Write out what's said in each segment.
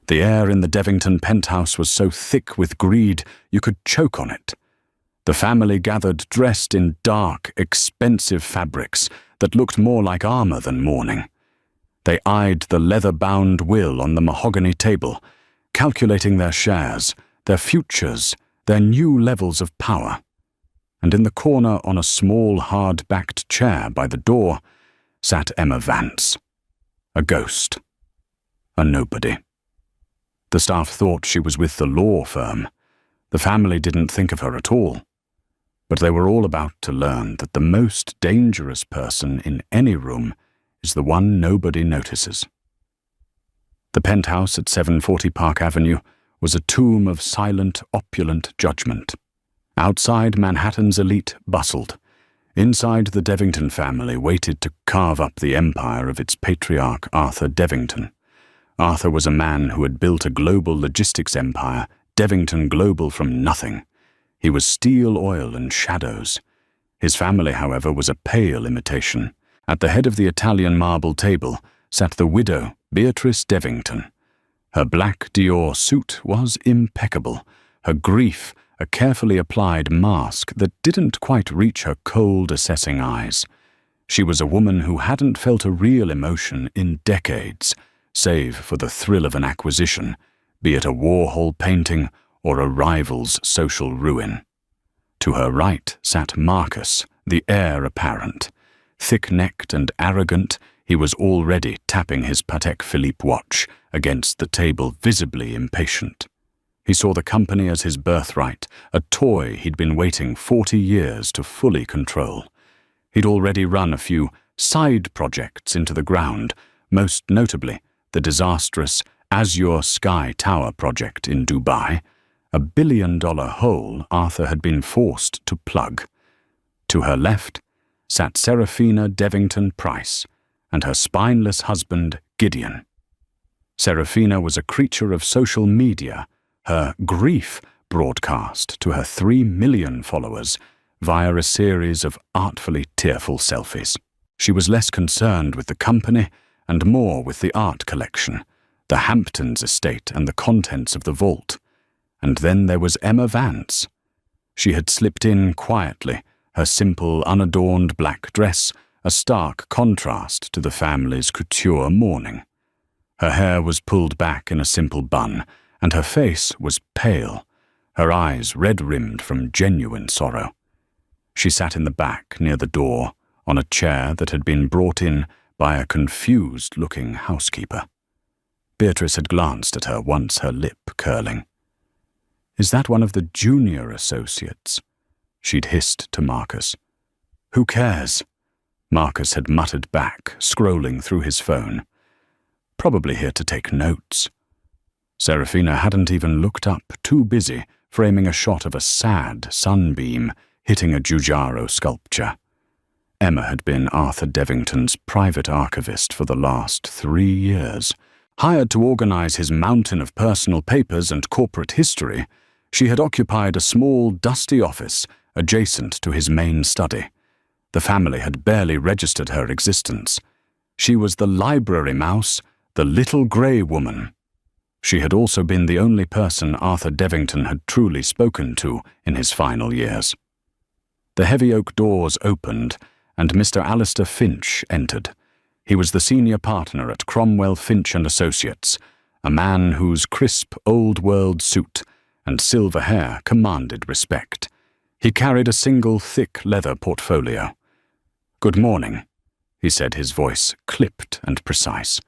The air in the Devington penthouse was so thick with greed you could choke on it. The family gathered dressed in dark, expensive fabrics that looked more like armor than mourning. They eyed the leather-bound will on the mahogany table, calculating their shares, their futures, their new levels of power. And in the corner on a small, hard-backed chair by the door sat Emma Vance. A ghost. A nobody. The staff thought she was with the law firm. The family didn't think of her at all. But they were all about to learn that the most dangerous person in any room is the one nobody notices. The penthouse at 740 Park Avenue was a tomb of silent, opulent judgment. Outside, Manhattan's elite bustled. Inside, the Devington family waited to carve up the empire of its patriarch Arthur Devington. Arthur was a man who had built a global logistics empire, Devington Global, from nothing. He was steel, oil, and shadows. His family, however, was a pale imitation. At the head of the Italian marble table sat the widow, Beatrice Devington. Her black Dior suit was impeccable, her grief a carefully applied mask that didn't quite reach her cold, assessing eyes. She was a woman who hadn't felt a real emotion in decades, save for the thrill of an acquisition, be it a Warhol painting or a rival's social ruin. To her right sat Marcus, the heir apparent. Thick-necked and arrogant, he was already tapping his Patek Philippe watch against the table, visibly impatient. He saw the company as his birthright, a toy he'd been waiting 40 years to fully control. He'd already run a few side projects into the ground, most notably the disastrous Azure Sky Tower project in Dubai, a billion-dollar hole Arthur had been forced to plug. To her left sat Seraphina Devington Price and her spineless husband, Gideon. Seraphina was a creature of social media, her grief broadcast to her 3 million followers via a series of artfully tearful selfies. She was less concerned with the company and more with the art collection, the Hamptons estate and the contents of the vault. And then there was Emma Vance. She had slipped in quietly, her simple, unadorned black dress a stark contrast to the family's couture mourning. Her hair was pulled back in a simple bun, and her face was pale, her eyes red-rimmed from genuine sorrow. She sat in the back near the door, on a chair that had been brought in by a confused-looking housekeeper. Beatrice had glanced at her, once her lip curling. "Is that one of the junior associates?" she'd hissed to Marcus. "Who cares?" Marcus had muttered back, scrolling through his phone. "Probably here to take notes." Seraphina hadn't even looked up, too busy framing a shot of a sad sunbeam hitting a Giugiaro sculpture. Emma had been Arthur Devington's private archivist for the last 3 years. Hired to organize his mountain of personal papers and corporate history, she had occupied a small, dusty office adjacent to his main study. The family had barely registered her existence. She was the library mouse, the little grey woman. She had also been the only person Arthur Devington had truly spoken to in his final years. The heavy oak doors opened, and Mr. Alistair Finch entered. He was the senior partner at Cromwell, Finch & Associates, a man whose crisp, old-world suit and silver hair commanded respect. He carried a single thick leather portfolio. "Good morning," he said, his voice clipped and precise.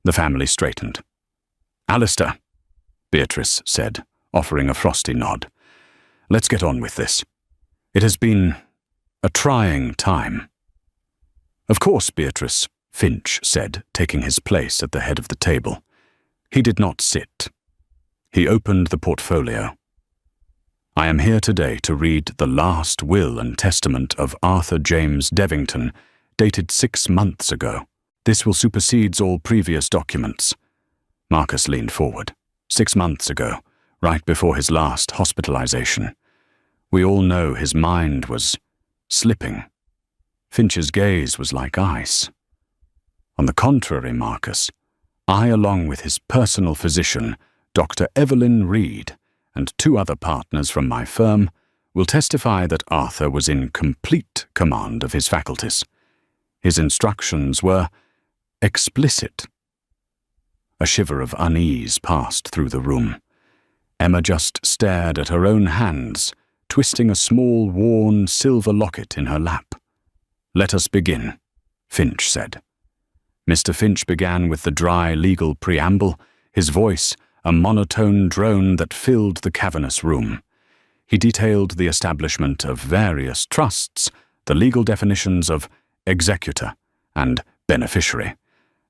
The family straightened. "Alistair," Beatrice said, offering a frosty nod. "Let's get on with this. It has been a trying time." "Of course, Beatrice," Finch said, taking his place at the head of the table. He did not sit. He opened the portfolio. "I am here today to read the last will and testament of Arthur James Devington, dated 6 months ago. This will supersede all previous documents." Marcus leaned forward. 6 months ago, right before his last hospitalization. We all know his mind was slipping. Finch's gaze was like ice. "On the contrary, Marcus, I, along with his personal physician, Dr. Evelyn Reed, and 2 other partners from my firm, will testify that Arthur was in complete command of his faculties. His instructions were explicit. A shiver of unease passed through the room. Emma just stared at her own hands, twisting a small, worn silver locket in her lap. "Let us begin," Finch said. Mr. Finch began with the dry legal preamble, his voice a monotone drone that filled the cavernous room. He detailed the establishment of various trusts, the legal definitions of executor and beneficiary,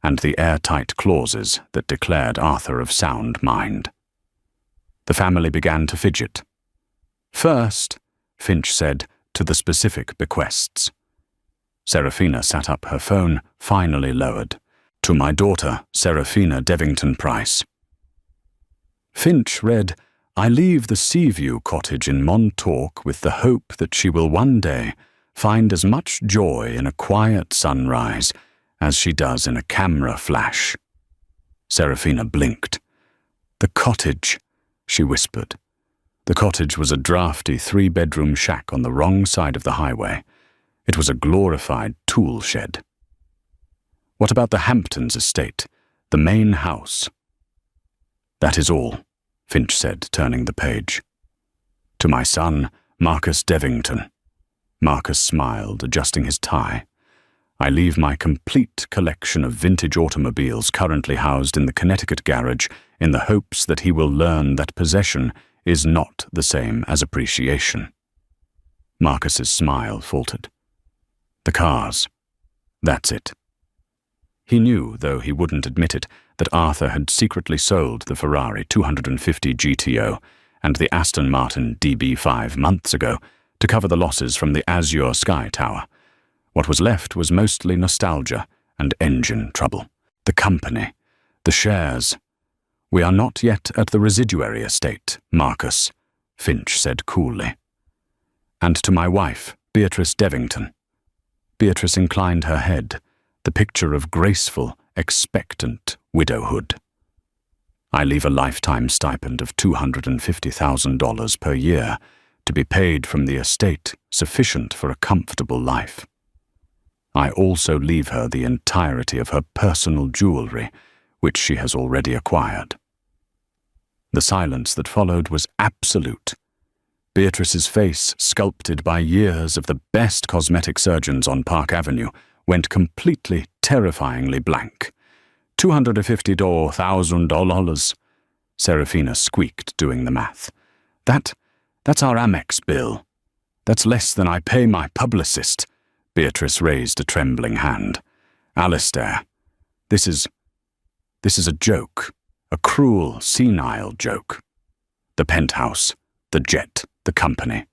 and the airtight clauses that declared Arthur of sound mind. The family began to fidget. "First," Finch said, to the specific bequests. Seraphina sat up, her phone finally lowered. "To my daughter, Seraphina Devington Price." Finch read, "I leave the Seaview cottage in Montauk with the hope that she will one day find as much joy in a quiet sunrise as she does in a camera flash." Seraphina blinked. "The cottage," she whispered. The cottage was a drafty 3-bedroom shack on the wrong side of the highway. It was a glorified tool shed. "What about the Hamptons estate, the main house?" "That is all," Finch said, turning the page. "To my son, Marcus Devington." Marcus smiled, adjusting his tie. "I leave my complete collection of vintage automobiles currently housed in the Connecticut garage in the hopes that he will learn that possession is not the same as appreciation." Marcus's smile faltered. "The cars. That's it." He knew, though he wouldn't admit it, that Arthur had secretly sold the Ferrari 250 GTO and the Aston Martin DB5 months ago to cover the losses from the Azure Sky Tower. What was left was mostly nostalgia and engine trouble. The company, the shares. "We are not yet at the residuary estate, Marcus," Finch said coolly. "And to my wife, Beatrice Devington." Beatrice inclined her head, the picture of graceful, expectant widowhood. "I leave a lifetime stipend of $250,000 per year to be paid from the estate sufficient for a comfortable life. I also leave her the entirety of her personal jewelry, which she has already acquired." The silence that followed was absolute. Beatrice's face, sculpted by years of the best cosmetic surgeons on Park Avenue, went completely, terrifyingly blank. $250,000, Seraphina squeaked, doing the math. That's our Amex bill. That's less than I pay my publicist." Beatrice raised a trembling hand. "Alistair, this is a joke, a cruel, senile joke. The penthouse, the jet, the company.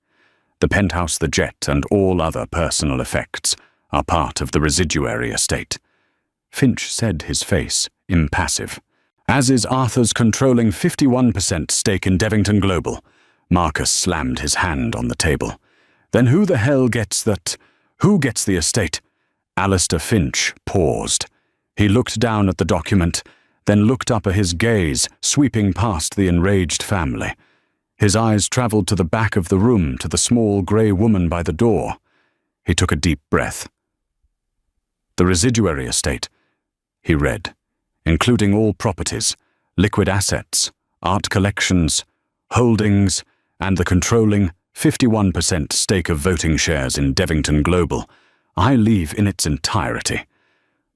The penthouse, the jet, and all other personal effects are part of the residuary estate." Finch said, his face impassive. "As is Arthur's controlling 51% stake in Devington Global." Marcus slammed his hand on the table. "Then who the hell gets that? Who gets the estate?" Alistair Finch paused. He looked down at the document, then looked up at his gaze, sweeping past the enraged family. His eyes traveled to the back of the room, to the small grey woman by the door. He took a deep breath. "The residuary estate," he read, "including all properties, liquid assets, art collections, holdings, and the controlling 51% stake of voting shares in Devington Global, I leave in its entirety.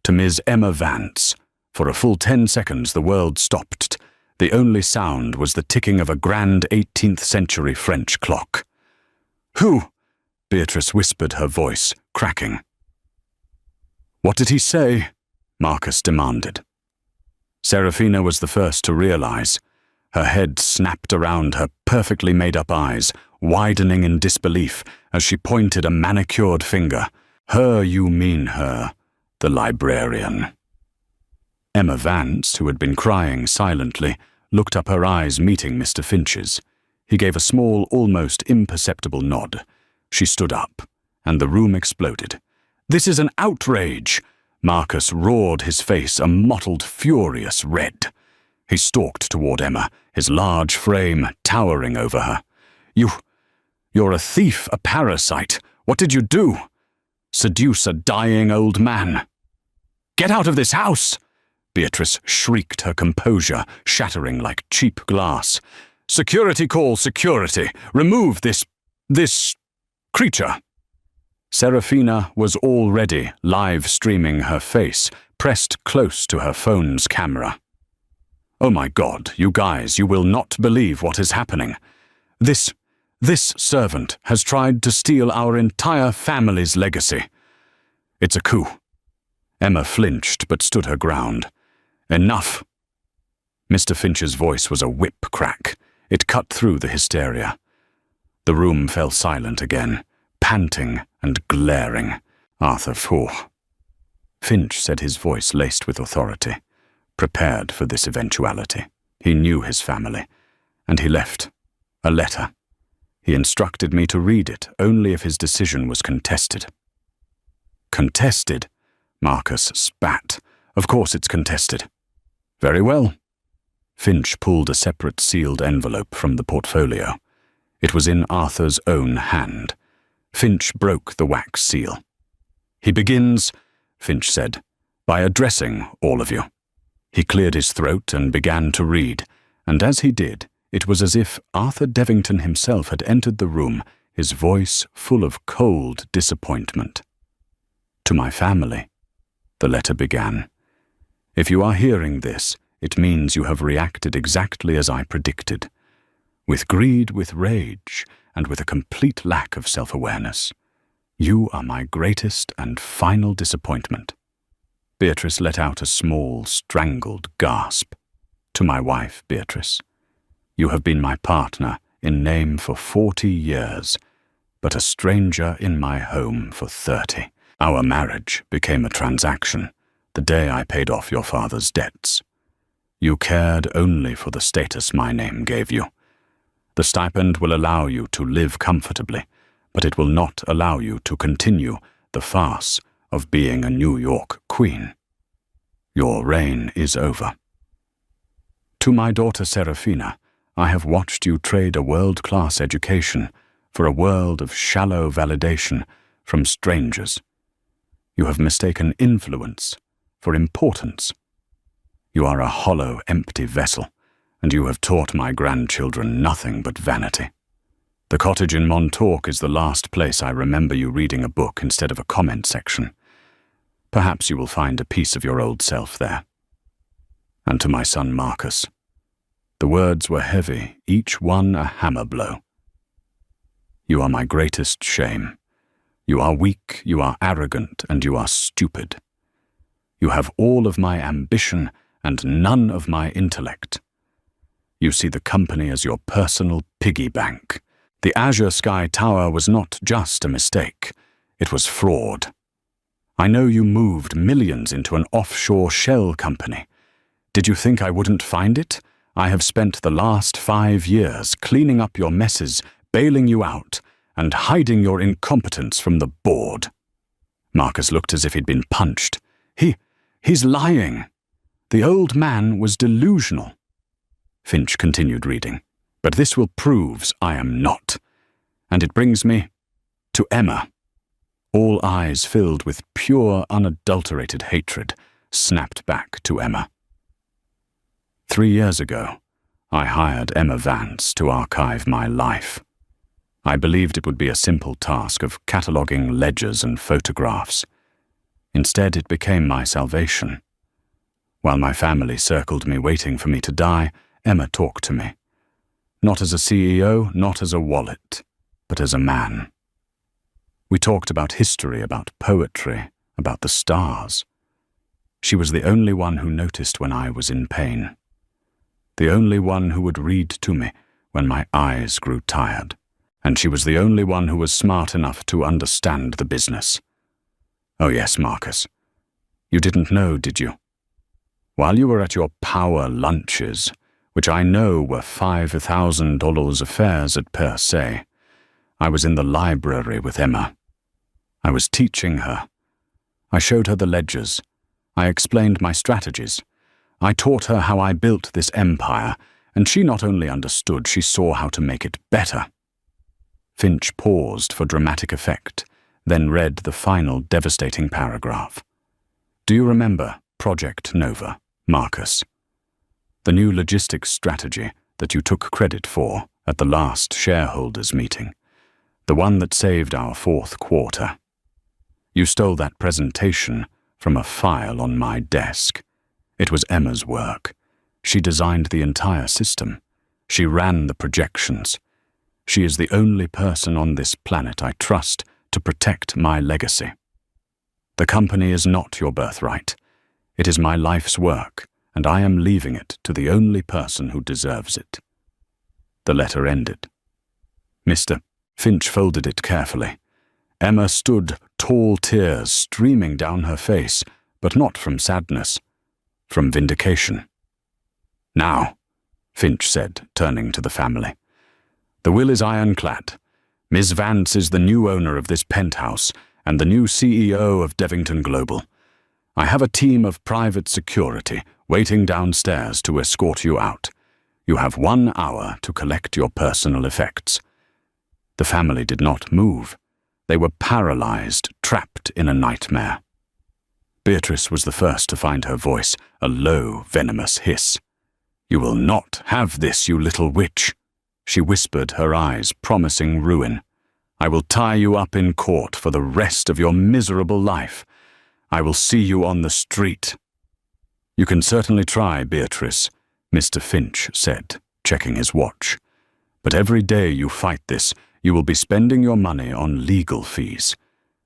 To Ms. Emma Vance." For a full 10 seconds the world stopped. The only sound was the ticking of a grand 18th century French clock. "Who?" Beatrice whispered, her voice cracking. "What did he say?" Marcus demanded. Seraphina was the first to realize. Her head snapped around her perfectly made-up eyes, widening in disbelief as she pointed a manicured finger. "Her, you mean her, the librarian." Emma Vance, who had been crying silently, looked up, her eyes meeting Mr. Finch's. He gave a small, almost imperceptible nod. She stood up, and the room exploded. "This is an outrage!" Marcus roared, his face a mottled, furious red. He stalked toward Emma, his large frame towering over her. You're a thief, a parasite. What did you do? Seduce a dying old man. Get out of this house! Beatrice shrieked, her composure shattering like cheap glass. Security call, security! Remove this creature! Serafina was already live-streaming her face, pressed close to her phone's camera. Oh my God, you guys, you will not believe what is happening. This servant has tried to steal our entire family's legacy. It's a coup. Emma flinched but stood her ground. Enough. Mr. Finch's voice was a whip crack. It cut through the hysteria. The room fell silent again, panting and glaring. Arthur Fore. Finch said, his voice laced with authority, prepared for this eventuality. He knew his family, and he left a letter. He instructed me to read it only if his decision was contested. Contested? Marcus spat. Of course it's contested. Very well. Finch pulled a separate sealed envelope from the portfolio. It was in Arthur's own hand. Finch broke the wax seal. He begins, Finch said, by addressing all of you. He cleared his throat and began to read, and as he did, it was as if Arthur Devington himself had entered the room, his voice full of cold disappointment. To my family, the letter began. If you are hearing this, it means you have reacted exactly as I predicted. With greed, with rage, and with a complete lack of self-awareness. You are my greatest and final disappointment. Beatrice let out a small, strangled gasp. To my wife, Beatrice. You have been my partner in name for 40 years, but a stranger in my home for 30. Our marriage became a transaction the day I paid off your father's debts. You cared only for the status my name gave you. The stipend will allow you to live comfortably, but it will not allow you to continue the farce of being a New York queen. Your reign is over. To my daughter Serafina, I have watched you trade a world-class education for a world of shallow validation from strangers. You have mistaken influence for importance. You are a hollow, empty vessel, and you have taught my grandchildren nothing but vanity. The cottage in Montauk is the last place I remember you reading a book instead of a comment section. Perhaps you will find a piece of your old self there. And to my son Marcus, the words were heavy, each one a hammer blow. You are my greatest shame. You are weak, you are arrogant, and you are stupid. You have all of my ambition and none of my intellect. You see the company as your personal piggy bank. The Azure Sky Tower was not just a mistake. It was fraud. I know you moved millions into an offshore shell company. Did you think I wouldn't find it? I have spent the last 5 years cleaning up your messes, bailing you out, and hiding your incompetence from the board. Marcus looked as if he'd been punched. He's lying. The old man was delusional. Finch continued reading. But this will prove I am not. And it brings me to Emma. All eyes filled with pure, unadulterated hatred snapped back to Emma. 3 years ago, I hired Emma Vance to archive my life. I believed it would be a simple task of cataloguing ledgers and photographs. Instead, it became my salvation. While my family circled me waiting for me to die, Emma talked to me. Not as a CEO, not as a wallet, but as a man. We talked about history, about poetry, about the stars. She was the only one who noticed when I was in pain. The only one who would read to me when my eyes grew tired. And she was the only one who was smart enough to understand the business. Oh yes, Marcus. You didn't know, did you? While you were at your power lunches, which I know were $5,000 affairs at per se, I was in the library with Emma. I was teaching her. I showed her the ledgers, I explained my strategies. I taught her how I built this empire, and she not only understood, she saw how to make it better. Finch paused for dramatic effect, then read the final devastating paragraph. Do you remember Project Nova, Marcus? The new logistics strategy that you took credit for at the last shareholders' meeting. The one that saved our fourth quarter. You stole that presentation from a file on my desk. It was Emma's work. She designed the entire system. She ran the projections. She is the only person on this planet I trust to protect my legacy. The company is not your birthright. It is my life's work, and I am leaving it to the only person who deserves it. The letter ended. Mr. Finch folded it carefully. Emma stood, tall tears streaming down her face, but not from sadness, from vindication. Now, Finch said, turning to the family. The will is ironclad. Ms. Vance is the new owner of this penthouse and the new CEO of Devington Global. I have a team of private security waiting downstairs to escort you out. You have 1 hour to collect your personal effects. The family did not move. They were paralyzed, trapped in a nightmare. Beatrice was the first to find her voice, a low, venomous hiss. You will not have this, you little witch. She whispered, her eyes promising ruin. I will tie you up in court for the rest of your miserable life. I will see you on the street. You can certainly try, Beatrice, Mr. Finch said, checking his watch. But every day you fight this, you will be spending your money on legal fees.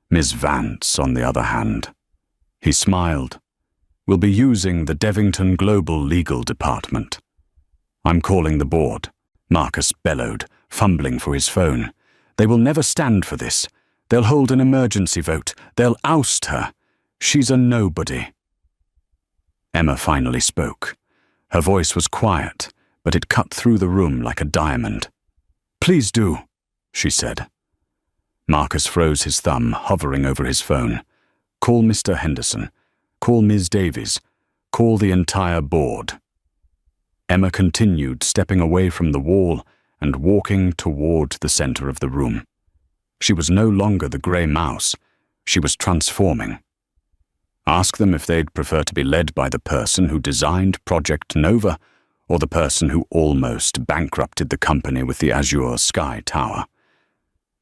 Ms. Vance, on the other hand, he smiled, will be using the Devington Global Legal Department. I'm calling the board, Marcus bellowed, fumbling for his phone. They will never stand for this. They'll hold an emergency vote. They'll oust her. She's a nobody. Emma finally spoke. Her voice was quiet, but it cut through the room like a diamond. Please do, she said. Marcus froze his thumb, hovering over his phone. Call Mr. Henderson. Call Ms. Davies. Call the entire board. Emma continued, stepping away from the wall and walking toward the center of the room. She was no longer the grey mouse. She was transforming. Ask them if they'd prefer to be led by the person who designed Project Nova or the person who almost bankrupted the company with the Azure Sky Tower.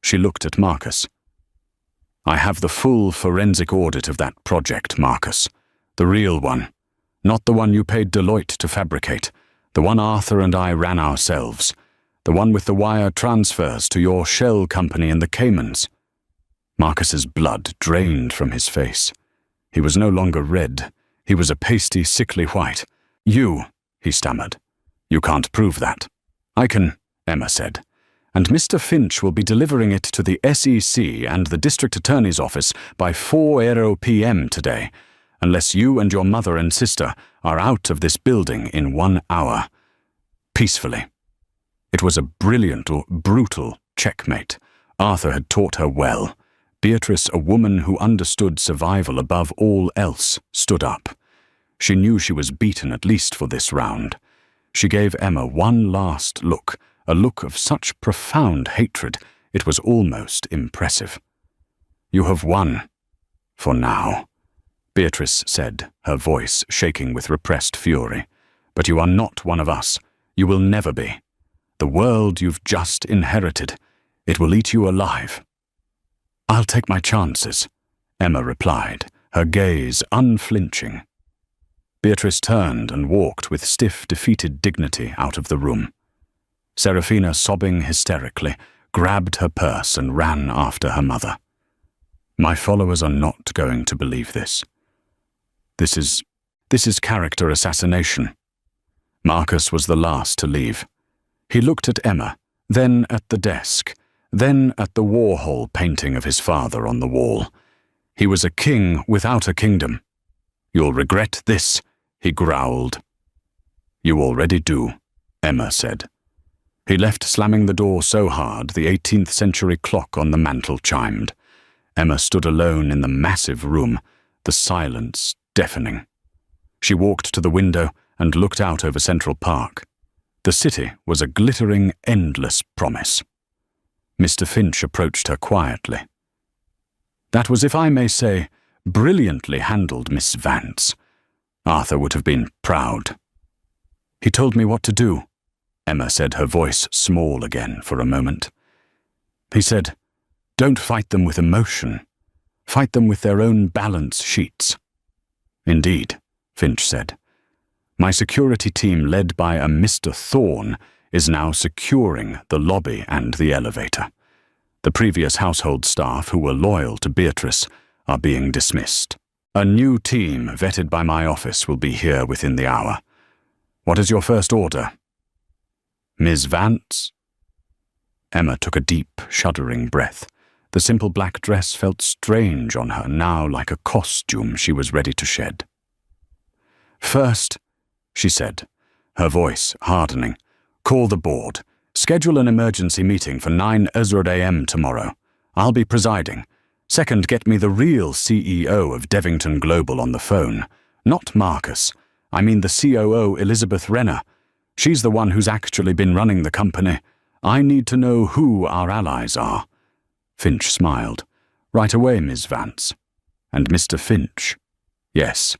She looked at Marcus. I have the full forensic audit of that project, Marcus. The real one. Not the one you paid Deloitte to fabricate. The one Arthur and I ran ourselves. The one with the wire transfers to your shell company in the Caymans. Marcus's blood drained from his face. He was no longer red. He was a pasty, sickly white. You, he stammered. You can't prove that. I can, Emma said. And Mr. Finch will be delivering it to the SEC and the District Attorney's Office by 4 p.m. today, unless you and your mother and sister are out of this building in 1 hour. Peacefully. It was a brilliant or brutal checkmate. Arthur had taught her well. Beatrice, a woman who understood survival above all else, stood up. She knew she was beaten at least for this round. She gave Emma one last look, a look of such profound hatred, it was almost impressive. You have won. For now, Beatrice said, her voice shaking with repressed fury. But you are not one of us. You will never be. The world you've just inherited, it will eat you alive. I'll take my chances, Emma replied, her gaze unflinching. Beatrice turned and walked with stiff, defeated dignity out of the room. Serafina, sobbing hysterically, grabbed her purse and ran after her mother. My followers are not going to believe this. This is character assassination. Marcus was the last to leave. He looked at Emma, then at the desk, then at the Warhol painting of his father on the wall. He was a king without a kingdom. You'll regret this, he growled. You already do, Emma said. He left, slamming the door so hard the 18th century clock on the mantel chimed. Emma stood alone in the massive room, the silence deafening. She walked to the window and looked out over Central Park. The city was a glittering, endless promise. Mr. Finch approached her quietly. "That was, if I may say, brilliantly handled, Miss Vance. Arthur would have been proud." "He told me what to do," Emma said, her voice small again for a moment. "He said, don't fight them with emotion. Fight them with their own balance sheets." "Indeed," Finch said. "My security team, led by a Mr. Thorne, is now securing the lobby and the elevator. The previous household staff who were loyal to Beatrice are being dismissed. A new team vetted by my office will be here within the hour. What is your first order?" "Ms. Vance?" Emma took a deep, shuddering breath. The simple black dress felt strange on her, now like a costume she was ready to shed. "First," she said, her voice hardening, "call the board. Schedule an emergency meeting for 9 a.m. tomorrow. I'll be presiding. Second, get me the real CEO of Devington Global on the phone. Not Marcus. I mean the COO, Elizabeth Renner. She's the one who's actually been running the company. I need to know who our allies are." Finch smiled. "Right away, Ms. Vance. And Mr. Finch?" "Yes.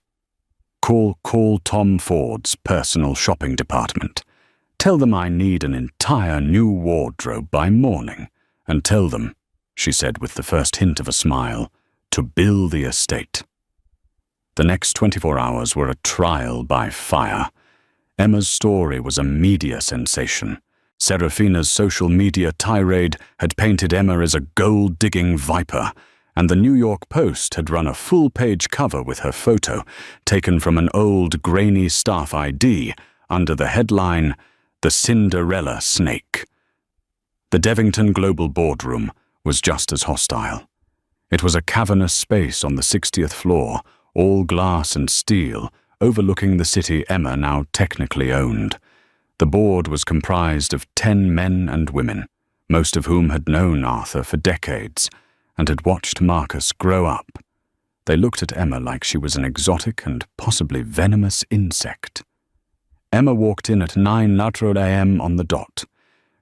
Call Tom Ford's personal shopping department. Tell them I need an entire new wardrobe by morning. And tell them," she said with the first hint of a smile, "to bill the estate." The next 24 hours were a trial by fire. Emma's story was a media sensation. Serafina's social media tirade had painted Emma as a gold-digging viper, and the New York Post had run a full-page cover with her photo, taken from an old, grainy staff ID, under the headline, "The Cinderella Snake." The Devington Global boardroom was just as hostile. It was a cavernous space on the 60th floor, all glass and steel, overlooking the city Emma now technically owned. The board was comprised of 10 men and women, most of whom had known Arthur for decades and had watched Marcus grow up. They looked at Emma like she was an exotic and possibly venomous insect. Emma walked in at 9 a.m. on the dot.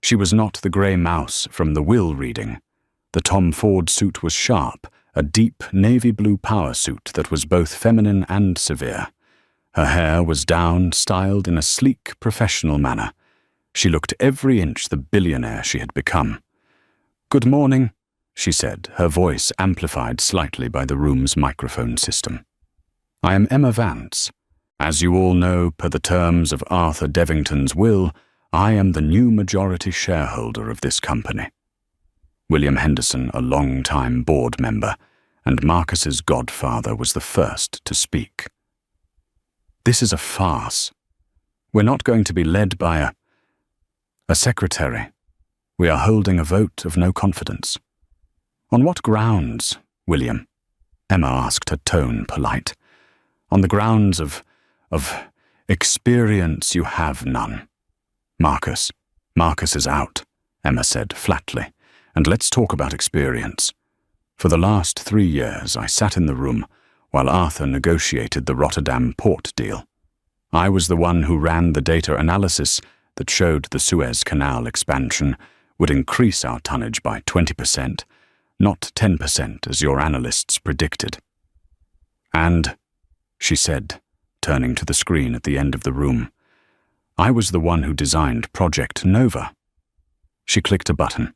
She was not the grey mouse from the will reading. The Tom Ford suit was sharp, a deep navy blue power suit that was both feminine and severe. Her hair was down, styled in a sleek, professional manner. She looked every inch the billionaire she had become. "Good morning," she said, her voice amplified slightly by the room's microphone system. "I am Emma Vance. As you all know, per the terms of Arthur Devington's will, I am the new majority shareholder of this company." William Henderson, a long-time board member, and Marcus's godfather, was the first to speak. "This is a farce. We're not going to be led by a secretary. We are holding a vote of no confidence." "On what grounds, William?" Emma asked, her tone polite. "On the grounds of experience. You have none." Marcus is out," Emma said flatly. "And let's talk about experience. For the last 3 years, I sat in the room while Arthur negotiated the Rotterdam port deal. I was the one who ran the data analysis that showed the Suez Canal expansion would increase our tonnage by 20%, not 10% as your analysts predicted. And," she said, turning to the screen at the end of the room, "I was the one who designed Project Nova." She clicked a button.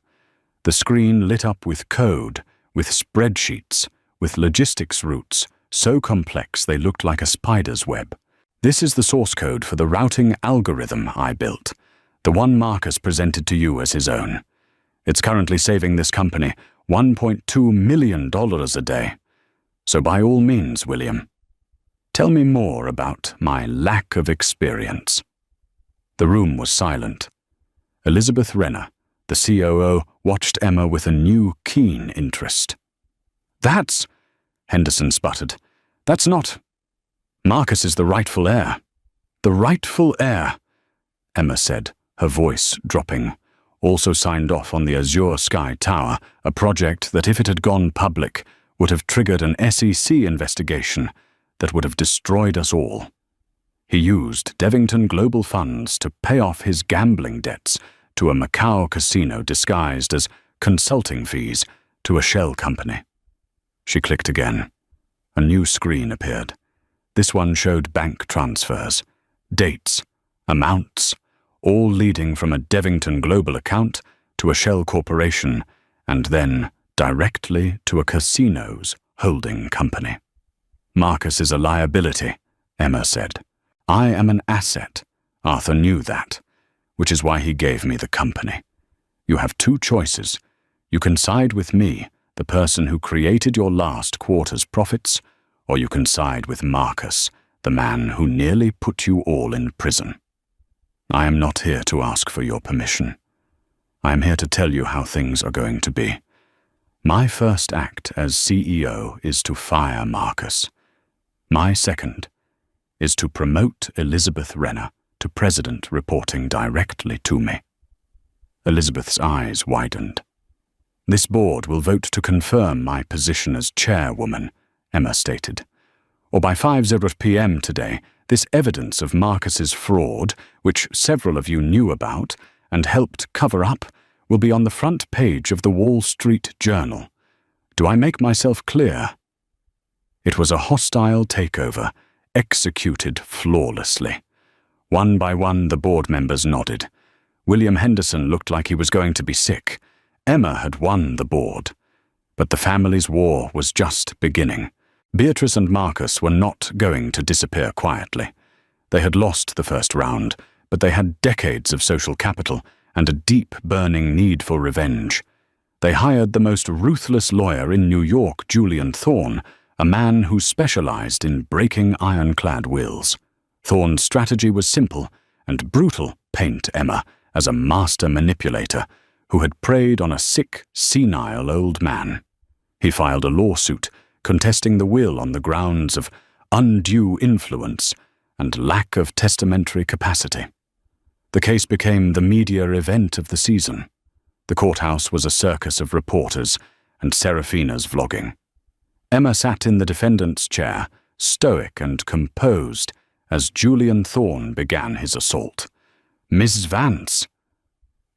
The screen lit up with code, with spreadsheets, with logistics routes, so complex they looked like a spider's web. "This is the source code for the routing algorithm I built, the one Marcus presented to you as his own. It's currently saving this company $1.2 million a day. So by all means, William, tell me more about my lack of experience." The room was silent. Elizabeth Renner, the COO, watched Emma with a new, keen interest. "That's," Henderson sputtered, "that's not. Marcus is the rightful heir." "The rightful heir," Emma said, her voice dropping, also signed off on the Azure Sky Tower, a project that, if it had gone public, would have triggered an SEC investigation, that would have destroyed us all. He used Devington Global Funds to pay off his gambling debts to a Macau casino disguised as consulting fees to a shell company. She clicked again. A new screen appeared. This one showed bank transfers, dates, amounts, all leading from a Devington Global account to a shell corporation and then directly to a casino's holding company. Marcus is a liability, Emma said. I am an asset. Arthur knew that, which is why he gave me the company. You have two choices. You can side with me, the person who created your last quarter's profits, or you can side with Marcus, the man who nearly put you all in prison. I am not here to ask for your permission. I am here to tell you how things are going to be. My first act as CEO is to fire Marcus. My second is to promote Elizabeth Renner to president, reporting directly to me. Elizabeth's eyes widened. This board will vote to confirm my position as chairwoman, Emma stated. Or by 5:00 p.m. today, this evidence of Marcus's fraud, which several of you knew about and helped cover up, will be on the front page of the Wall Street Journal. Do I make myself clear? It was a hostile takeover, executed flawlessly. One by one, the board members nodded. William Henderson looked like he was going to be sick. Emma had won the board. But the family's war was just beginning. Beatrice and Marcus were not going to disappear quietly. They had lost the first round, but they had decades of social capital and a deep, burning need for revenge. They hired the most ruthless lawyer in New York, Julian Thorne, a man who specialized in breaking ironclad wills. Thorne's strategy was simple and brutal, paint Emma, as a master manipulator who had preyed on a sick, senile old man. He filed a lawsuit contesting the will on the grounds of undue influence and lack of testamentary capacity. The case became the media event of the season. The courthouse was a circus of reporters and Seraphina's vlogging. Emma sat in the defendant's chair, stoic and composed, as Julian Thorne began his assault. "Miss Vance,"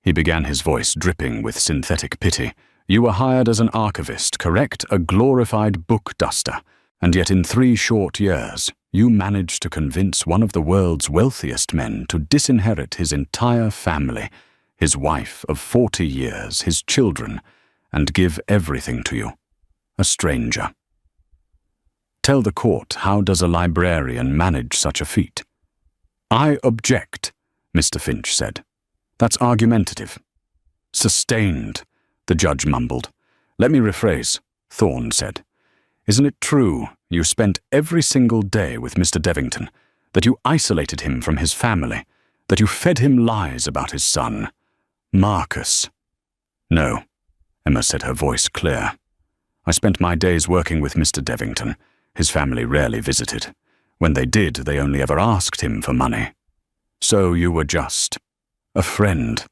he began, his voice dripping with synthetic pity, "you were hired as an archivist, correct? A glorified book duster. And yet in 3 short years, you managed to convince one of the world's wealthiest men to disinherit his entire family, his wife of 40 years, his children, and give everything to you. A stranger. Tell the court, how does a librarian manage such a feat?" "I object," Mr. Finch said. "That's argumentative." "Sustained," the judge mumbled. "Let me rephrase," Thorne said. "Isn't it true you spent every single day with Mr. Devington, that you isolated him from his family, that you fed him lies about his son, Marcus?" "No," Emma said, her voice clear. "I spent my days working with Mr. Devington. His family rarely visited. When they did, they only ever asked him for money. So you were just a friend,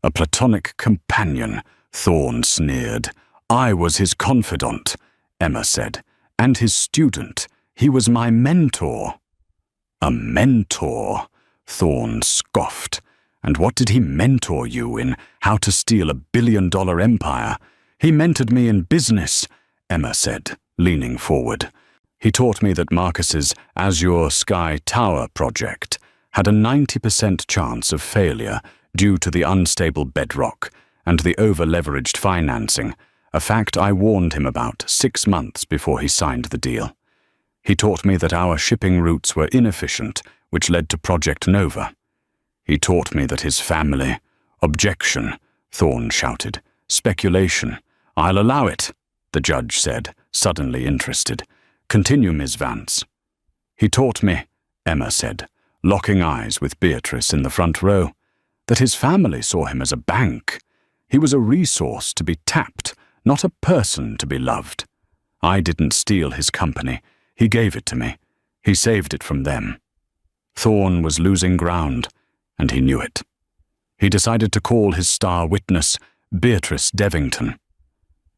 a platonic companion," Thorne sneered. "I was his confidant," Emma said, "and his student. He was my mentor." "A mentor?" Thorne scoffed. "And what did he mentor you in? How to steal $1 billion empire?" "He mentored me in business," Emma said, leaning forward. "He taught me that Marcus's Azure Sky Tower project had a 90% chance of failure due to the unstable bedrock and the over-leveraged financing, a fact I warned him about 6 months before he signed the deal. He taught me that our shipping routes were inefficient, which led to Project Nova. He taught me that his family—" "Objection," Thorne shouted. "Speculation." "I'll allow it," the judge said, suddenly interested. "Continue, Miss Vance." "He taught me," Emma said, locking eyes with Beatrice in the front row, "that his family saw him as a bank. He was a resource to be tapped, not a person to be loved. I didn't steal his company. He gave it to me. He saved it from them." Thorne was losing ground, and he knew it. He decided to call his star witness Beatrice Devington.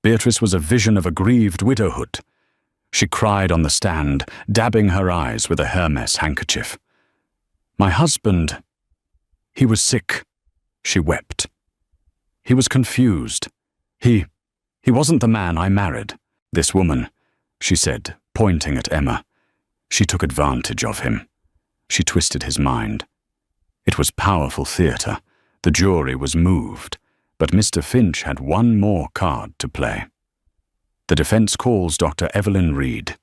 Beatrice was a vision of aggrieved widowhood. She cried on the stand, dabbing her eyes with a Hermes handkerchief. My husband, he was sick. She wept. He was confused. He wasn't the man I married. This woman, she said, pointing at Emma. She took advantage of him. She twisted his mind. It was powerful theatre. The jury was moved, but Mr. Finch had one more card to play. The defense calls Dr. Evelyn Reed,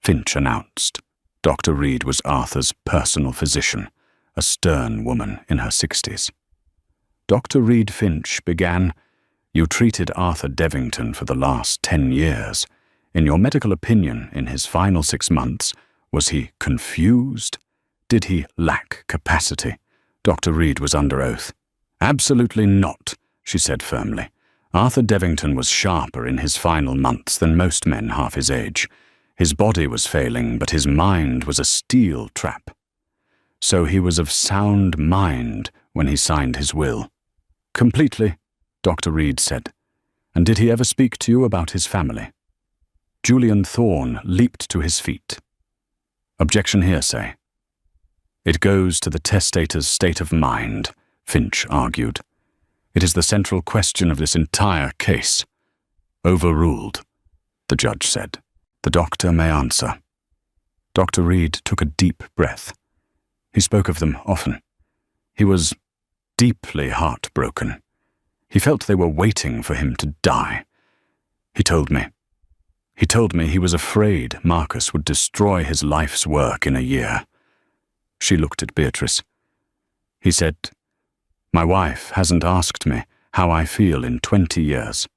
Finch announced. Dr. Reed was Arthur's personal physician, a stern woman in her 60s. Dr. Reed Finch began, You treated Arthur Devington for the last 10 years. In your medical opinion, in his final 6 months, was he confused? Did he lack capacity? Dr. Reed was under oath. Absolutely not, she said firmly. Arthur Devington was sharper in his final months than most men half his age. His body was failing, but his mind was a steel trap. So he was of sound mind when he signed his will. Completely, Dr. Reed said. And did he ever speak to you about his family? Julian Thorne leaped to his feet. Objection hearsay. It goes to the testator's state of mind, Finch argued. It is the central question of this entire case. Overruled, the judge said. The doctor may answer. Dr. Reed took a deep breath. He spoke of them often. He was deeply heartbroken. He felt they were waiting for him to die. He told me he was afraid Marcus would destroy his life's work in a year. She looked at Beatrice. He said, My wife hasn't asked me how I feel in 20 years.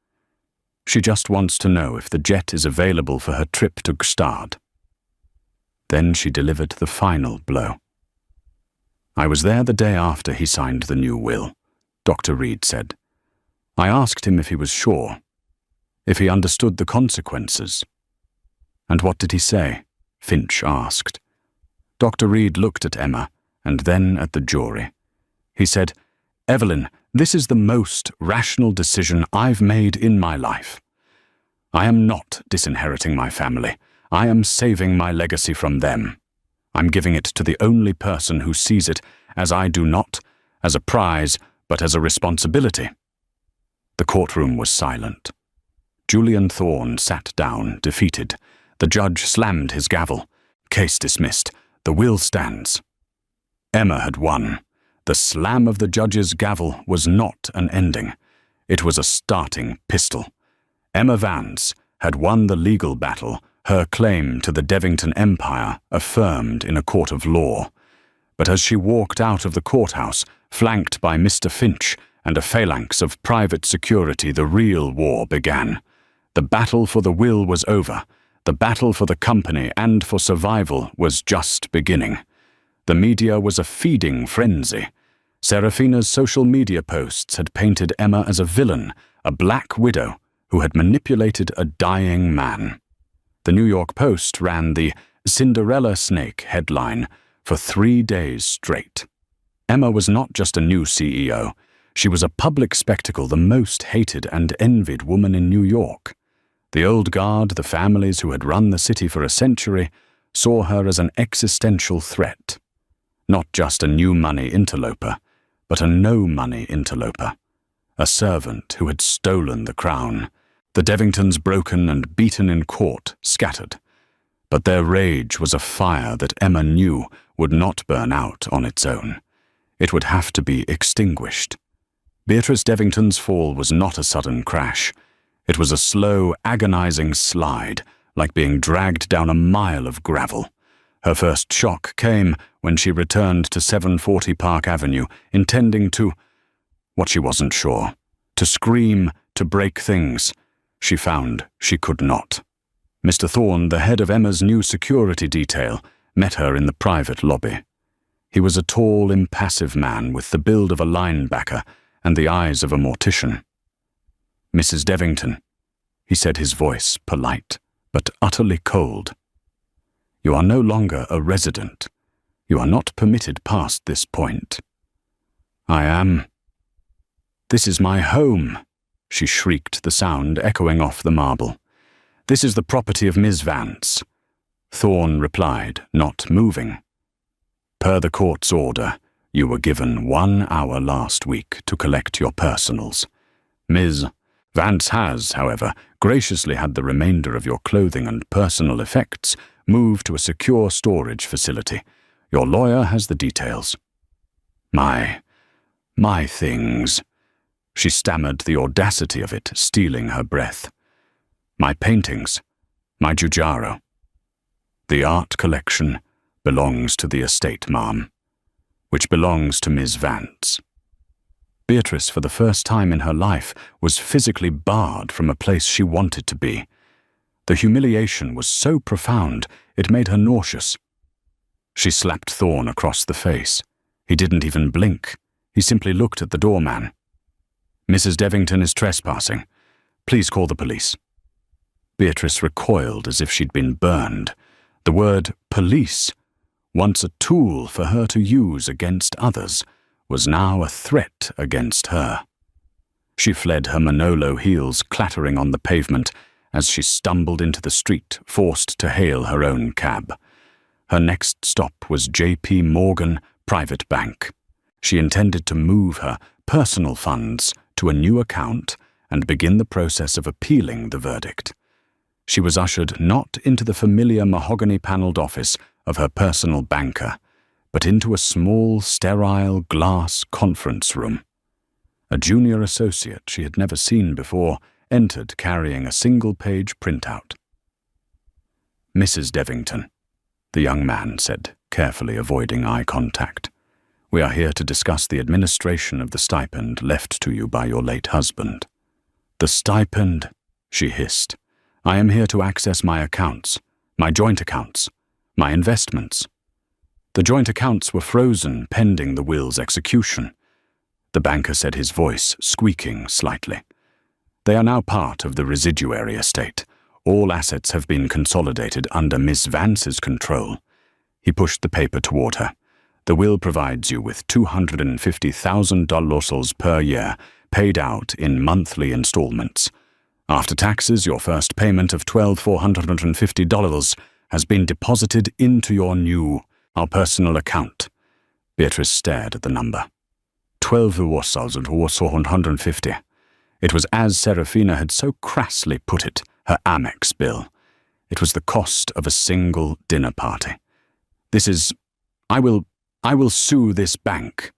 She just wants to know if the jet is available for her trip to Gstaad. Then she delivered the final blow. I was there the day after he signed the new will, Dr. Reed said. I asked him if he was sure, if he understood the consequences. And what did he say? Finch asked. Dr. Reed looked at Emma and then at the jury. He said, Evelyn, this is the most rational decision I've made in my life. I am not disinheriting my family. I am saving my legacy from them. I'm giving it to the only person who sees it, as I do not, as a prize, but as a responsibility. The courtroom was silent. Julian Thorne sat down, defeated. The judge slammed his gavel. Case dismissed. The will stands. Emma had won. The slam of the judge's gavel was not an ending. It was a starting pistol. Emma Vance had won the legal battle, her claim to the Devington Empire affirmed in a court of law. But as she walked out of the courthouse, flanked by Mr. Finch and a phalanx of private security, the real war began. The battle for the will was over. The battle for the company and for survival was just beginning. The media was a feeding frenzy. Serafina's social media posts had painted Emma as a villain, a black widow who had manipulated a dying man. The New York Post ran the Cinderella Snake headline for 3 days straight. Emma was not just a new CEO. She was a public spectacle, the most hated and envied woman in New York. The old guard, the families who had run the city for a century, saw her as an existential threat. Not just a new money interloper, but a no-money interloper. A servant who had stolen the crown. The Devingtons, broken and beaten in court, scattered. But their rage was a fire that Emma knew would not burn out on its own. It would have to be extinguished. Beatrice Devington's fall was not a sudden crash. It was a slow, agonizing slide, like being dragged down a mile of gravel. Her first shock came when she returned to 740 Park Avenue, intending to, what she wasn't sure, to scream, to break things. She found she could not. Mr. Thorne, the head of Emma's new security detail, met her in the private lobby. He was a tall, impassive man with the build of a linebacker and the eyes of a mortician. Mrs. Devington, he said, his voice polite, but utterly cold. You are no longer a resident. You are not permitted past this point. I am. This is my home, she shrieked, the sound echoing off the marble. This is the property of Miss Vance. Thorne replied, not moving. Per the court's order, you were given 1 hour last week to collect your personals. Ms. Vance has, however, graciously had the remainder of your clothing and personal effects moved to a secure storage facility. Your lawyer has the details. My things. She stammered, the audacity of it stealing her breath. My paintings, my Giugiaro. The art collection belongs to the estate, ma'am, which belongs to Miss Vance. Beatrice, for the first time in her life, was physically barred from a place she wanted to be. The humiliation was so profound, it made her nauseous. She slapped Thorne across the face. He didn't even blink. He simply looked at the doorman. Mrs. Devington is trespassing. Please call the police. Beatrice recoiled as if she'd been burned. The word police, once a tool for her to use against others, was now a threat against her. She fled, her Manolo heels clattering on the pavement as she stumbled into the street, forced to hail her own cab. Her next stop was J.P. Morgan Private Bank. She intended to move her personal funds to a new account and begin the process of appealing the verdict. She was ushered not into the familiar mahogany-paneled office of her personal banker, but into a small, sterile glass conference room. A junior associate she had never seen before entered carrying a single-page printout. Mrs. Devington, the young man said, carefully avoiding eye contact. We are here to discuss the administration of the stipend left to you by your late husband. The stipend, she hissed. I am here to access my accounts, my joint accounts, my investments. The joint accounts were frozen pending the will's execution. The banker said, his voice squeaking slightly. They are now part of the residuary estate. All assets have been consolidated under Miss Vance's control. He pushed the paper toward her. The will provides you with $250,000 per year, paid out in monthly installments. After taxes, your first payment of $12,450 has been deposited into our personal account. Beatrice stared at the number. $12,450. It was as Serafina had so crassly put it, her Amex bill. It was the cost of a single dinner party. I will sue this bank.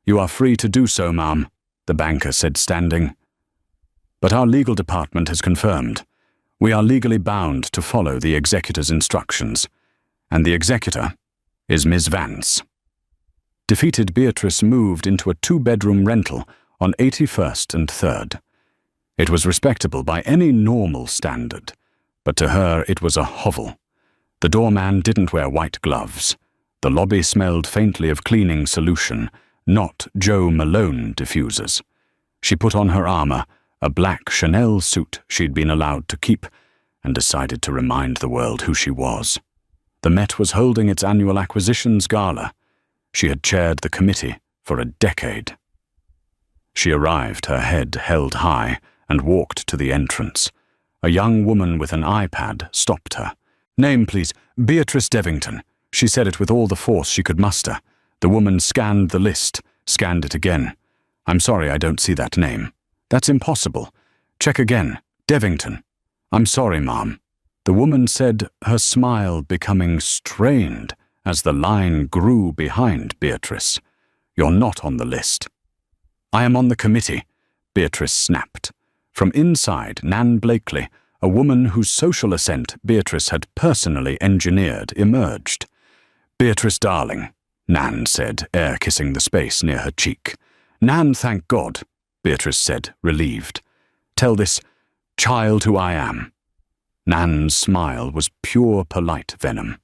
You are free to do so, ma'am, the banker said, standing. But our legal department has confirmed. We are legally bound to follow the executor's instructions, and the executor is Miss Vance. Defeated, Beatrice moved into a 2-bedroom rental on 81st and 3rd. It was respectable by any normal standard, but to her it was a hovel. The doorman didn't wear white gloves. The lobby smelled faintly of cleaning solution, not Joe Malone diffusers. She put on her armor, a black Chanel suit she'd been allowed to keep, and decided to remind the world who she was. The Met was holding its annual acquisitions gala. She had chaired the committee for a decade. She arrived, her head held high, and walked to the entrance. A young woman with an iPad stopped her. Name, please. Beatrice Devington. She said it with all the force she could muster. The woman scanned the list, scanned it again. I'm sorry, I don't see that name. That's impossible. Check again. Devington. I'm sorry, ma'am. The woman said, her smile becoming strained as the line grew behind Beatrice. You're not on the list. I am on the committee, Beatrice snapped. From inside, Nan Blakely, a woman whose social ascent Beatrice had personally engineered, emerged. Beatrice, darling, Nan said, air-kissing the space near her cheek. Nan, thank God, Beatrice said, relieved. Tell this child who I am. Nan's smile was pure polite venom.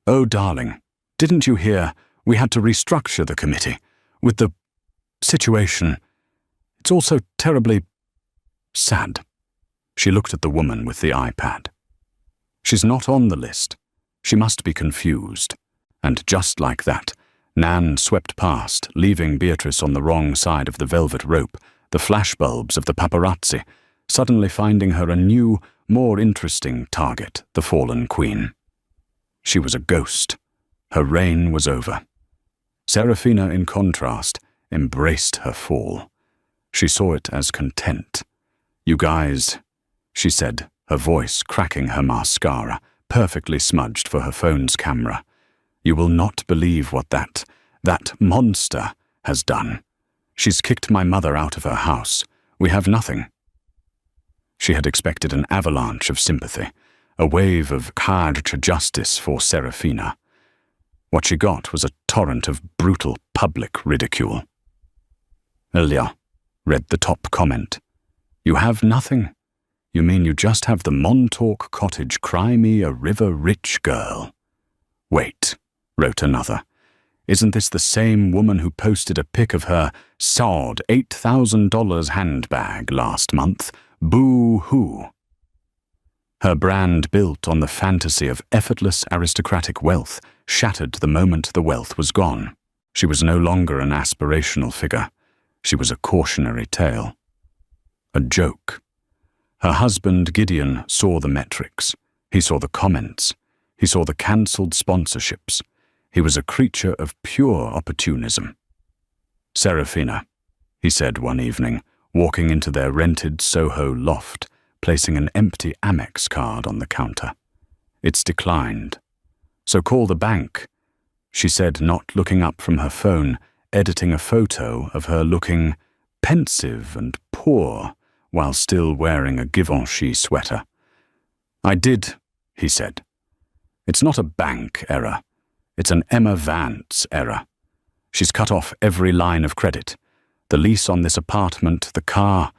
Oh, darling, didn't you hear? We had to restructure the committee. With the situation. It's all so terribly sad. She looked at the woman with the iPad. She's not on the list. She must be confused. And just like that, Nan swept past, leaving Beatrice on the wrong side of the velvet rope, the flashbulbs of the paparazzi, suddenly finding her a new, more interesting target, the fallen queen. She was a ghost. Her reign was over. Serafina, in contrast, embraced her fall. She saw it as content. "You guys," she said, her voice cracking her mascara, perfectly smudged for her phone's camera. "You will not believe what that monster has done. She's kicked my mother out of her house. We have nothing." She had expected an avalanche of sympathy, a wave of card to justice for Serafina. What she got was a torrent of brutal public ridicule. "Ilya," read the top comment. "You have nothing? You mean you just have the Montauk Cottage cry me a river-rich girl?" "Wait," wrote another. "Isn't this the same woman who posted a pic of her sod $8,000 handbag last month? Boo-hoo." Her brand, built on the fantasy of effortless aristocratic wealth, shattered the moment the wealth was gone. She was no longer an aspirational figure. She was a cautionary tale. A joke. Her husband, Gideon, saw the metrics. He saw the comments. He saw the cancelled sponsorships. He was a creature of pure opportunism. "Serafina," he said one evening, walking into their rented Soho loft, placing an empty Amex card on the counter. "It's declined. So call the bank," she said, not looking up from her phone, editing a photo of her looking pensive and poor while still wearing a Givenchy sweater. "I did," he said. "It's not a bank error. It's an Emma Vance error. She's cut off every line of credit. The lease on this apartment, the car,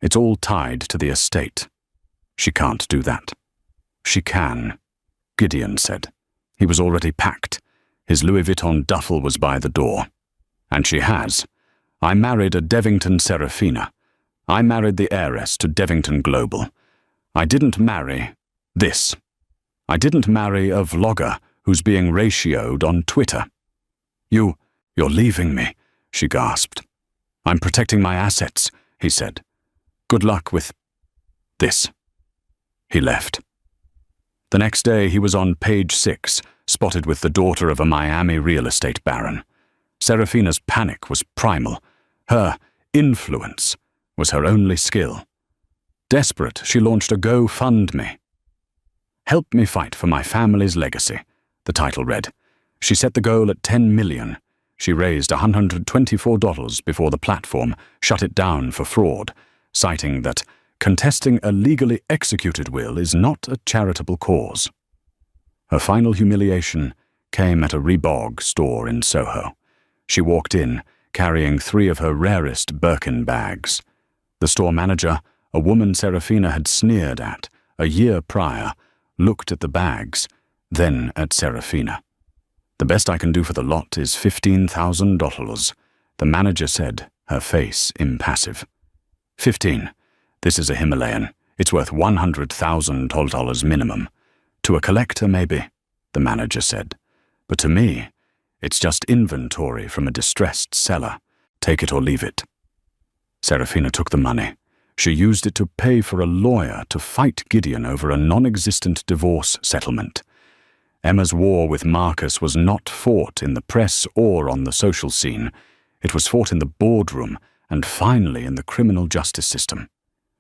it's all tied to the estate. She can't do that." "She can," Gideon said. He was already packed. His Louis Vuitton duffel was by the door. "And she has. I married a Devington Serafina. I married the heiress to Devington Global. I didn't marry this. I didn't marry a vlogger who's being ratioed on Twitter." You're leaving me," she gasped. "I'm protecting my assets," he said. "Good luck with this." He left. The next day he was on page 6, spotted with the daughter of a Miami real estate baron. Serafina's panic was primal. Her influence was her only skill. Desperate, she launched a GoFundMe. "Help me fight for my family's legacy," the title read. She set the goal at $10 million. She raised $124 before the platform shut it down for fraud, citing that contesting a legally executed will is not a charitable cause. Her final humiliation came at a Reebok store in Soho. She walked in, carrying 3 of her rarest Birkin bags. The store manager, a woman Serafina had sneered at a year prior, looked at the bags, then at Serafina. "The best I can do for the lot is $15,000, the manager said, her face impassive. 15. This is a Himalayan. It's worth $100,000 minimum. To a collector, maybe, the manager said. But to me, it's just inventory from a distressed seller. Take it or leave it." Serafina took the money. She used it to pay for a lawyer to fight Gideon over a non-existent divorce settlement. Emma's war with Marcus was not fought in the press or on the social scene. It was fought in the boardroom and finally in the criminal justice system.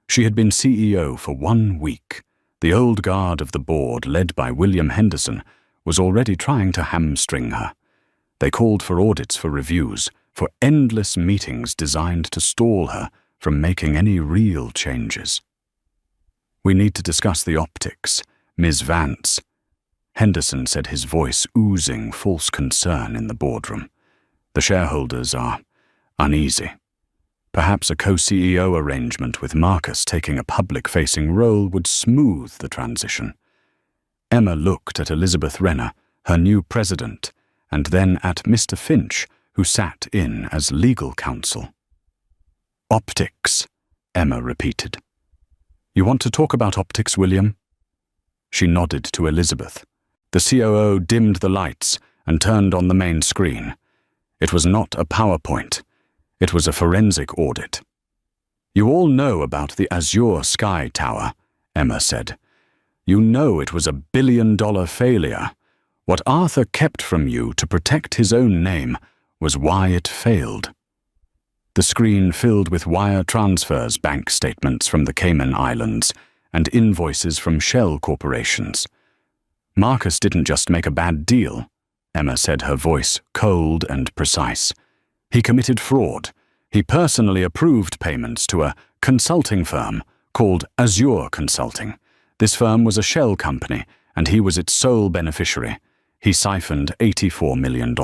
She had been CEO for 1 week. The old guard of the board, led by William Henderson, was already trying to hamstring her. They called for audits, for reviews, for endless meetings designed to stall her from making any real changes. "We need to discuss the optics, Ms. Vance," Henderson said, his voice oozing false concern in the boardroom. "The shareholders are uneasy. Perhaps a co-CEO arrangement with Marcus taking a public-facing role would smooth the transition." Emma looked at Elizabeth Renner, her new president, and then at Mr. Finch, who sat in as legal counsel. "Optics," Emma repeated. "You want to talk about optics, William?" She nodded to Elizabeth. The COO dimmed the lights and turned on the main screen. It was not a PowerPoint. It was a forensic audit. "You all know about the Azure Sky Tower," Emma said. "You know it was a billion-dollar failure. What Arthur kept from you to protect his own name was why it failed." The screen filled with wire transfers, bank statements from the Cayman Islands, and invoices from shell corporations. "Marcus didn't just make a bad deal," Emma said, her voice cold and precise. "He committed fraud. He personally approved payments to a consulting firm called Azure Consulting. This firm was a shell company, and he was its sole beneficiary. He siphoned $84 million,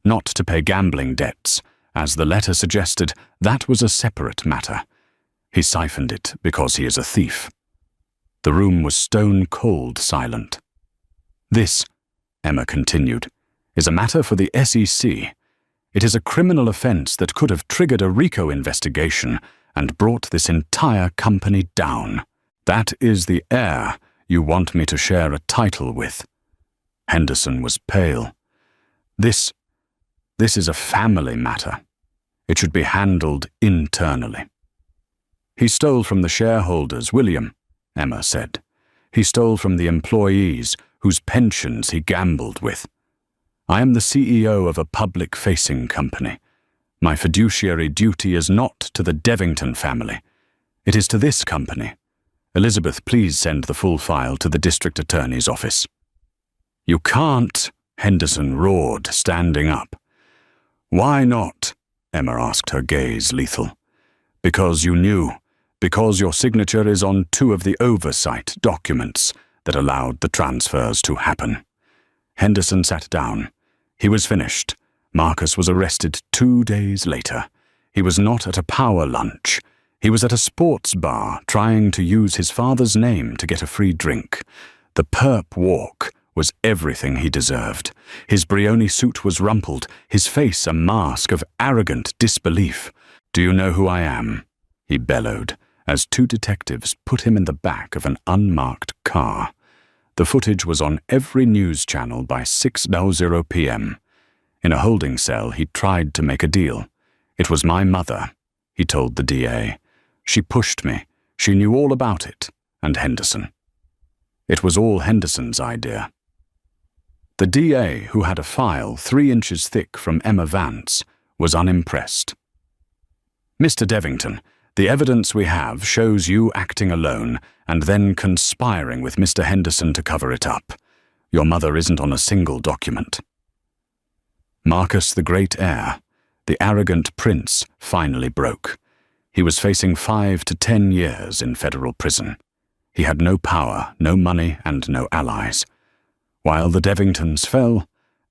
not to pay gambling debts. As the letter suggested, that was a separate matter. He siphoned it because he is a thief." The room was stone-cold silent. "This," Emma continued, "is a matter for the SEC. It is a criminal offense that could have triggered a RICO investigation and brought this entire company down. That is the heir you want me to share a title with." Henderson was pale. This is a family matter. It should be handled internally." "He stole from the shareholders, William," Emma said. "He stole from the employees whose pensions he gambled with. I am the CEO of a public-facing company. My fiduciary duty is not to the Devington family. It is to this company. Elizabeth, please send the full file to the district attorney's office." "You can't," Henderson roared, standing up. "Why not?" Emma asked, her gaze lethal. "Because you knew. Because your signature is on 2 of the oversight documents that allowed the transfers to happen." Henderson sat down. He was finished. Marcus was arrested 2 days later. He was not at a power lunch. He was at a sports bar trying to use his father's name to get a free drink. The perp walk was everything he deserved. His Brioni suit was rumpled, his face a mask of arrogant disbelief. "Do you know who I am?" he bellowed, as 2 detectives put him in the back of an unmarked car. The footage was on every news channel by 6:00 p.m. In a holding cell, he tried to make a deal. "It was my mother," he told the DA. "She pushed me. She knew all about it, and Henderson." It was all Henderson's idea. The DA, who had a file 3 inches thick from Emma Vance, was unimpressed. "Mr. Devington, the evidence we have shows you acting alone and then conspiring with Mr. Henderson to cover it up. Your mother isn't on a single document." Marcus, the great heir, the arrogant prince, finally broke. He was facing 5 to 10 years in federal prison. He had no power, no money, and no allies. While the Devingtons fell,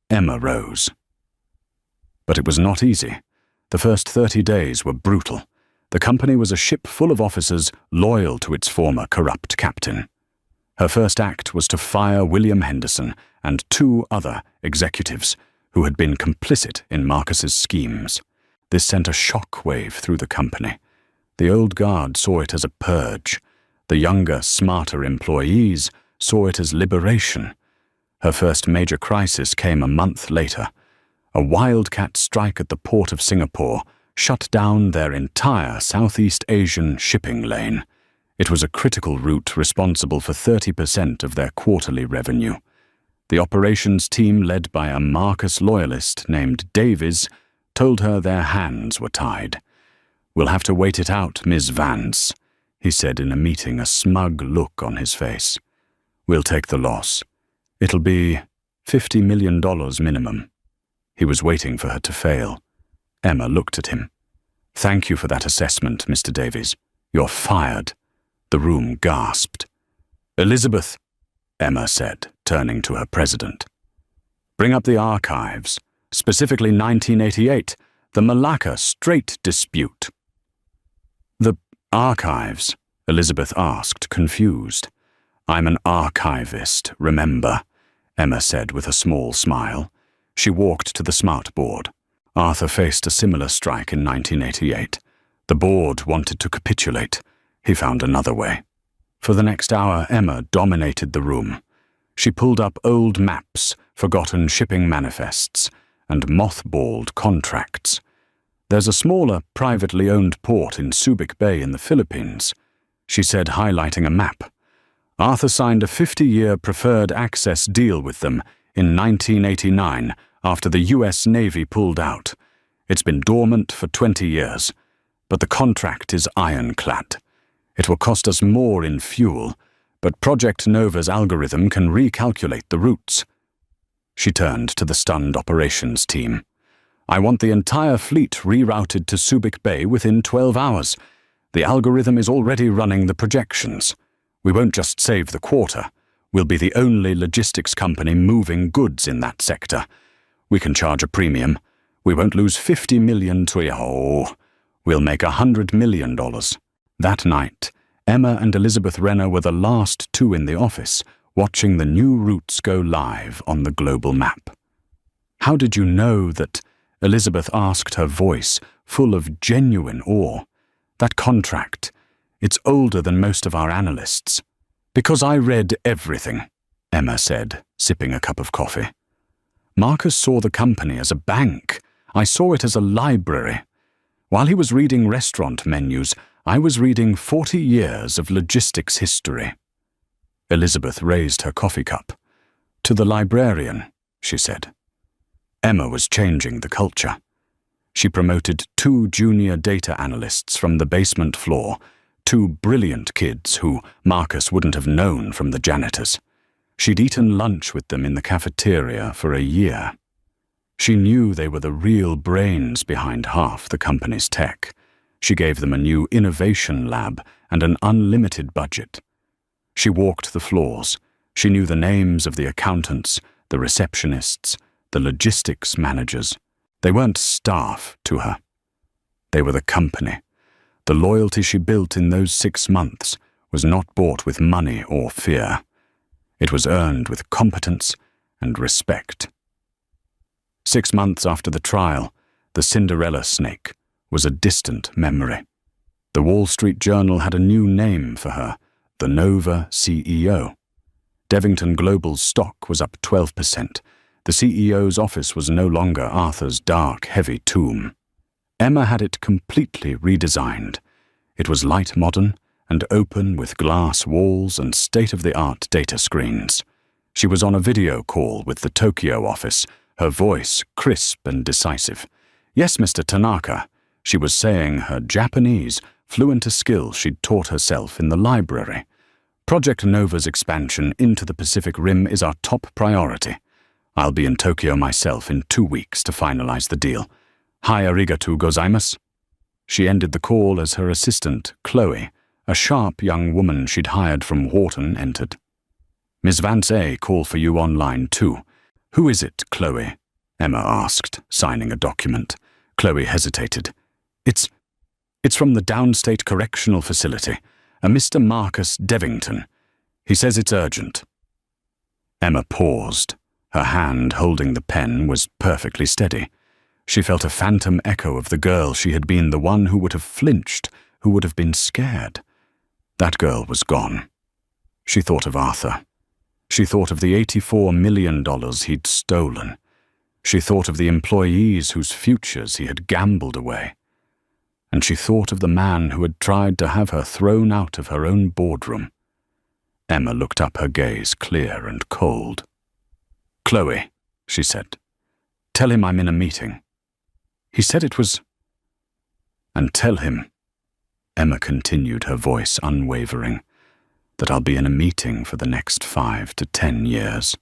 Emma rose. But it was not easy. The first 30 days were brutal. The company was a ship full of officers loyal to its former corrupt captain. Her first act was to fire William Henderson and 2 other executives who had been complicit in Marcus's schemes. This sent a shock wave through the company. The old guard saw it as a purge. The younger, smarter employees saw it as liberation. Her first major crisis came a month later. A wildcat strike at the port of Singapore shut down their entire Southeast Asian shipping lane. It was a critical route responsible for 30% of their quarterly revenue. The operations team, led by a Marcus loyalist named Davies, told her their hands were tied. "We'll have to wait it out, Ms. Vance," he said in a meeting, a smug look on his face. "We'll take the loss. It'll be $50 million minimum." He was waiting for her to fail. Emma looked at him. "Thank you for that assessment, Mr. Davies. You're fired." The room gasped. "Elizabeth," Emma said, turning to her president. "Bring up the archives, specifically 1988, the Malacca Strait dispute." "The archives?" Elizabeth asked, confused. "I'm an archivist, remember," Emma said with a small smile. She walked to the smart board. Arthur faced a similar strike in 1988. The board wanted to capitulate. He found another way. For the next hour, Emma dominated the room. She pulled up old maps, forgotten shipping manifests, and mothballed contracts. "There's a smaller, privately owned port in Subic Bay in the Philippines." she said, highlighting a map. Arthur signed a 50-year preferred access deal with them in 1989 after the US Navy pulled out. It's been dormant for 20 years, but the contract is ironclad. It will cost us more in fuel, but Project Nova's algorithm can recalculate the routes. She turned to the stunned operations team. I want the entire fleet rerouted to Subic Bay within 12 hours. The algorithm is already running the projections. We won't just save the quarter. We'll be the only logistics company moving goods in that sector. We can charge a premium. We won't lose $50 million to... We'll make $100 million. That night, Emma and Elizabeth Renner were the last two in the office, watching the new routes go live on the global map. How did you know that? Elizabeth asked, her voice full of genuine awe. That contract, it's older than most of our analysts. Because I read everything, Emma said, sipping a cup of coffee. Marcus saw the company as a bank. I saw it as a library. While he was reading restaurant menus, I was reading 40 years of logistics history. Elizabeth raised her coffee cup. To the librarian, she said. Emma was changing the culture. She promoted 2 junior data analysts from the basement floor, 2 brilliant kids who Marcus wouldn't have known from the janitors. She'd eaten lunch with them in the cafeteria for a year. She knew they were the real brains behind half the company's tech. She gave them a new innovation lab and an unlimited budget. She walked the floors. She knew the names of the accountants, the receptionists, the logistics managers. They weren't staff to her. They were the company. The loyalty she built in those 6 months was not bought with money or fear. It was earned with competence and respect. 6 months after the trial, the Cinderella snake was a distant memory. The Wall Street Journal had a new name for her, the Nova CEO. Devington Global's stock was up 12%. The CEO's office was no longer Arthur's dark, heavy tomb. Emma had it completely redesigned. It was light modern and open with glass walls and state-of-the-art data screens. She was on a video call with the Tokyo office, her voice crisp and decisive. Yes, Mr. Tanaka, she was saying, her Japanese, fluent a skill she'd taught herself in the library. Project Nova's expansion into the Pacific Rim is our top priority. I'll be in Tokyo myself in 2 weeks to finalize the deal. Hi, arigatou gozaimasu. She ended the call as her assistant, Chloe, a sharp young woman she'd hired from Wharton, entered. Ms. Vance A. call for you on line 2. Who is it, Chloe? Emma asked, signing a document. Chloe hesitated. It's from the Downstate Correctional Facility, a Mr. Marcus Devington. He says it's urgent. Emma paused. Her hand holding the pen was perfectly steady. She felt a phantom echo of the girl she had been, the one who would have flinched, who would have been scared. That girl was gone. She thought of Arthur. She thought of the $84 million he'd stolen. She thought of the employees whose futures he had gambled away. And she thought of the man who had tried to have her thrown out of her own boardroom. Emma looked up, her gaze clear and cold. Chloe, she said, tell him I'm in a meeting. He said it was... And tell him, Emma continued, her voice unwavering, that I'll be in a meeting for the next 5 to 10 years.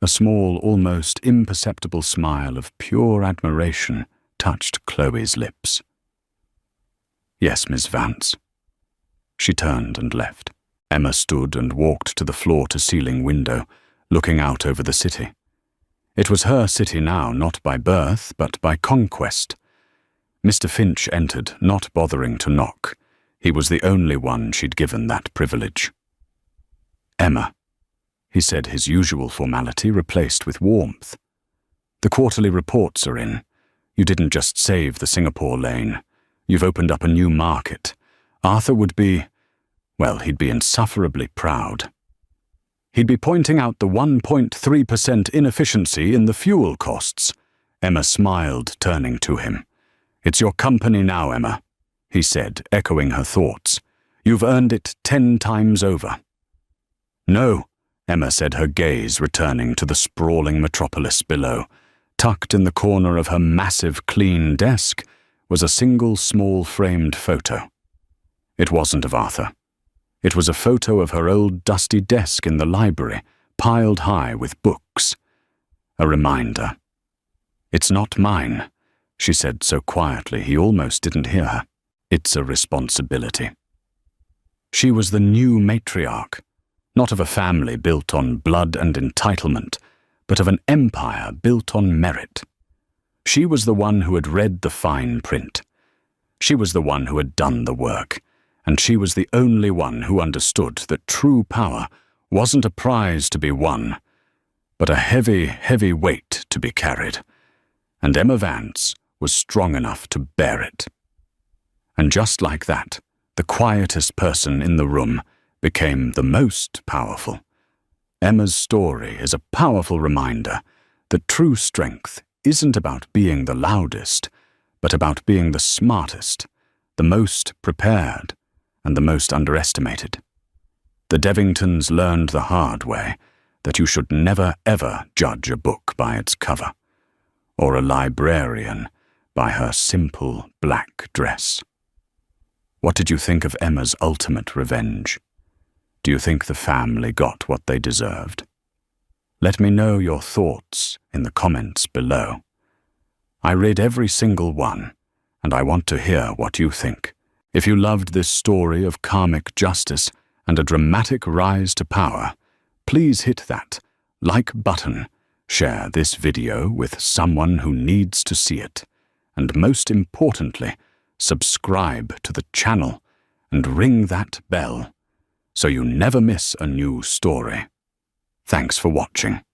A small, almost imperceptible smile of pure admiration touched Chloe's lips. Yes, Miss Vance. She turned and left. Emma stood and walked to the floor-to-ceiling window, looking out over the city. It was her city now, not by birth, but by conquest. Mr. Finch entered, not bothering to knock. He was the only one she'd given that privilege. Emma, he said, his usual formality replaced with warmth. The quarterly reports are in. You didn't just save the Singapore lane. You've opened up a new market. Arthur would be, well, he'd be insufferably proud. He'd be pointing out the 1.3% inefficiency in the fuel costs. Emma smiled, turning to him. It's your company now, Emma, he said, echoing her thoughts. You've earned it 10 times over." "No," Emma said, her gaze returning to the sprawling metropolis below. Tucked in the corner of her massive, clean desk was a single small framed photo. It wasn't of Arthur. It was a photo of her old dusty desk in the library, piled high with books. A reminder. "It's not mine," she said so quietly he almost didn't hear her. "It's a responsibility." She was the new matriarch, not of a family built on blood and entitlement, but of an empire built on merit. She was the one who had read the fine print. She was the one who had done the work, and she was the only one who understood that true power wasn't a prize to be won, but a heavy, heavy weight to be carried, and Emma Vance was strong enough to bear it. And just like that, the quietest person in the room became the most powerful. Emma's story is a powerful reminder that true strength isn't about being the loudest, but about being the smartest, the most prepared, and the most underestimated. The Devingtons learned the hard way that you should never ever judge a book by its cover, or a librarian by her simple black dress. What did you think of Emma's ultimate revenge? Do you think the family got what they deserved? Let me know your thoughts in the comments below. I read every single one, and I want to hear what you think. If you loved this story of karmic justice and a dramatic rise to power, please hit that like button, share this video with someone who needs to see it, and most importantly, subscribe to the channel and ring that bell so you never miss a new story. Thanks for watching.